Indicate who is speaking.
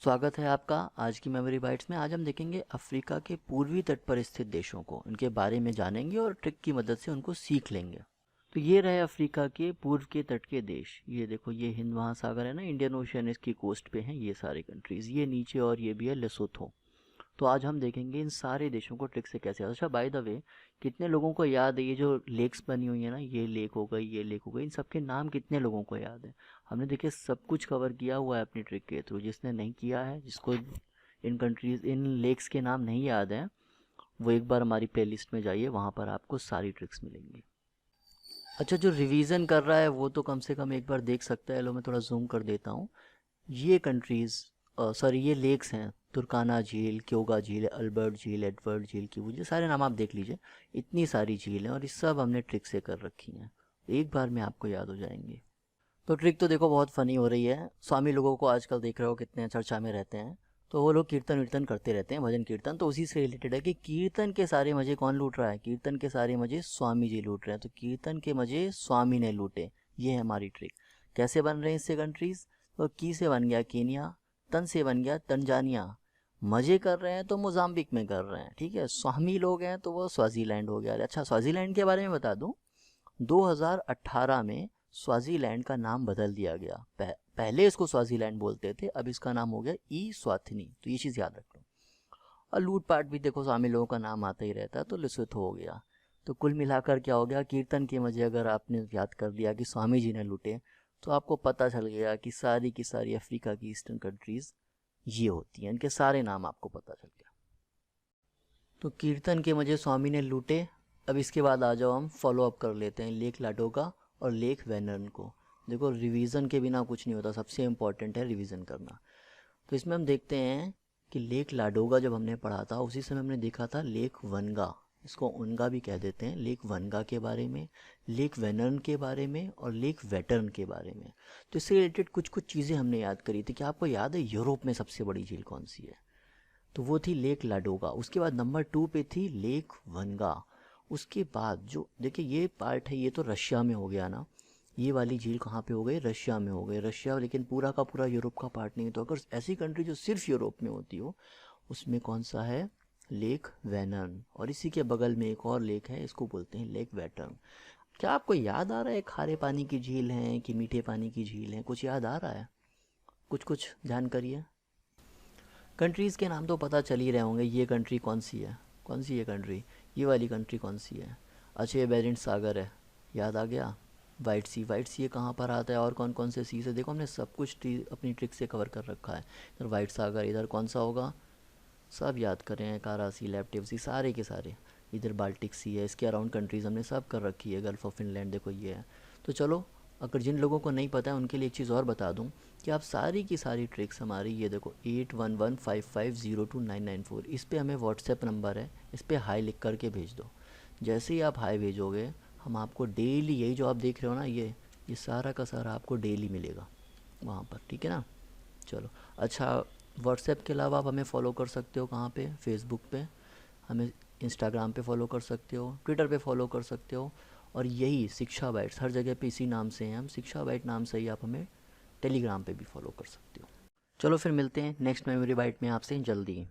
Speaker 1: स्वागत है आपका आज की मेमोरी बाइट्स में। आज हम देखेंगे अफ्रीका के पूर्वी तट पर स्थित देशों को, उनके बारे में जानेंगे और ट्रिक की मदद से उनको सीख लेंगे। तो ये रहे अफ्रीका के पूर्व के तट के देश। ये देखो, ये हिंद महासागर है ना, इंडियन ओशियन इसकी कोस्ट पे हैं ये सारे कंट्रीज, ये नीचे और ये भी है लेसोथो। तो आज हम देखेंगे इन सारे देशों को ट्रिक से कैसे। अच्छा, बाय द वे, कितने लोगों को याद है ये जो लेक्स बनी हुई है ना, ये लेक हो गई, ये लेक हो गई, इन सबके नाम कितने लोगों को याद है? हमने देखिए सब कुछ कवर किया हुआ है अपनी ट्रिक के थ्रू। जिसने नहीं किया है, जिसको इन कंट्रीज इन लेक्स के नाम नहीं याद है, वो एक बार हमारी प्लेलिस्ट में जाइए, वहाँ पर आपको सारी ट्रिक्स मिलेंगी। अच्छा, जो रिवीजन कर रहा है वो तो कम से कम एक बार देख सकता है। लो मैं थोड़ा जूम कर देता हूँ। ये कंट्रीज़, सॉरी, ये लेक्स हैं, तुर्काना झील, क्योगा झील, अल्बर्ट झील, एडवर्ड झील की, वो सारे नाम आप देख लीजिए। इतनी सारी झील हैं और ये सब हमने ट्रिक से कर रखी हैं, एक बार में आपको याद हो जाएंगे। तो ट्रिक तो देखो बहुत फ़नी हो रही है। स्वामी लोगों को आजकल देख रहे हो कितने चर्चा में रहते हैं। तो वो लोग कीर्तन वीर्तन करते रहते हैं, भजन कीर्तन, तो उसी से रिलेटेड है कि कीर्तन के सारे मज़े कौन लूट रहा है? कीर्तन के सारे मज़े स्वामी जी लूट रहे हैं। तो कीर्तन के मज़े स्वामी ने लूटे, ये है हमारी ट्रिक। कैसे बन रहे हैं इससे कंट्रीज़? तो की से बन गया केनिया, तन से बन गया तंजानिया, मज़े कर रहे हैं तो मोजाम्बिक में कर रहे हैं, ठीक है। स्वामी लोग हैं तो वो स्वाजीलैंड हो गया। अच्छा, स्वाजीलैंड के बारे में बता दूं, 2018 में स्वाजीलैंड का नाम बदल दिया गया। पहले इसको स्वाजीलैंड बोलते थे, अब इसका नाम हो गया ई स्वाथिनी। तो ये चीज़ याद रख लो। और लूटपाट भी देखो, शामिल लोगों का नाम आता ही रहता है, तो लेसोथो हो गया। तो कुल मिलाकर क्या हो गया, कीर्तन के मजे अगर आपने याद कर लिया कि स्वामी जी ने लूटे, तो आपको पता चल गया कि सारी की सारी अफ्रीका की ईस्टर्न कंट्रीज़ ये होती हैं। इनके सारे नाम आपको पता चल गया। तो कीर्तन के मजे स्वामी ने लूटे। अब इसके बाद आ जाओ, हम फॉलो अप कर लेते हैं लेक लाडोगा और लेक वेनर्न को। देखो, रिवीजन के बिना कुछ नहीं होता, सबसे इम्पॉर्टेंट है रिवीजन करना। तो इसमें हम देखते हैं कि लेक लाडोगा जब हमने पढ़ा था, उसी समय हमने देखा था लेक वनगा, इसको उनगा भी कह देते हैं, लेक वनगा के बारे में, लेक वेनर्न के बारे में और लेक वेटर्न के बारे में। तो इससे रिलेटेड कुछ कुछ चीज़ें हमने याद करी थी। क्या आपको याद है यूरोप में सबसे बड़ी झील कौन सी है? तो वो थी लेक लाडोगा। उसके बाद नंबर 2 पे थी लेक वनगा। उसके बाद जो देखिए ये पार्ट है, ये तो रशिया में हो गया ना, ये वाली झील कहाँ पे हो गई? रशिया में हो गई। रशिया, लेकिन पूरा का पूरा यूरोप का पार्ट नहीं। तो अगर ऐसी कंट्री जो सिर्फ यूरोप में होती हो, उसमें कौन सा है? लेक वेनर्न। और इसी के बगल में एक और लेक है, इसको बोलते हैं लेक वेटर्न। क्या आपको याद आ रहा है खारे पानी की झील है कि मीठे पानी की झील है? कुछ याद आ रहा है? कुछ कुछ ध्यान करिए। कंट्रीज़ के नाम तो पता चल ही रहे होंगे। ये कंट्री कौन सी है? कौन सी है कंट्री? ये वाली कंट्री कौन सी है? अच्छा, ये बेरिंट सागर है, याद आ गया। वाइट सी, वाइट सी ये कहाँ पर आता है और कौन कौन से सी से? देखो हमने सब कुछ अपनी ट्रिक से कवर कर रखा है। इधर वाइट सागर, इधर कौन सा होगा? सब याद करें, कारा सी, लेप्टिव सी, सारे के सारे। इधर बाल्टिक सी है, इसके अराउंड कंट्रीज़ हमने सब कर रखी है। गल्फ ऑफ फिनलैंड देखो ये है। तो चलो, अगर जिन लोगों को नहीं पता है उनके लिए एक चीज़ और बता दूं कि आप सारी की सारी ट्रिक्स हमारी, ये देखो 8115502994, इस पे हमें व्हाट्सएप नंबर है, इस पे हाई लिख करके भेज दो। जैसे ही आप हाई भेजोगे, हम आपको डेली, यही जो आप देख रहे हो ना, ये सारा का सारा आपको डेली मिलेगा वहाँ पर, ठीक है ना। चलो, अच्छा, व्हाट्सएप के अलावा आप हमें फॉलो कर सकते हो कहाँ पे? फेसबुक पे, हमें इंस्टाग्राम पे फॉलो कर सकते हो, ट्विटर पे फॉलो कर सकते हो, और यही शिक्षा बाइट्स हर जगह पे इसी नाम से हैं हम, शिक्षा बाइट नाम से ही आप हमें टेलीग्राम पे भी फॉलो कर सकते हो। चलो फिर मिलते हैं नेक्स्ट मेमोरी बाइट में आपसे जल्दी।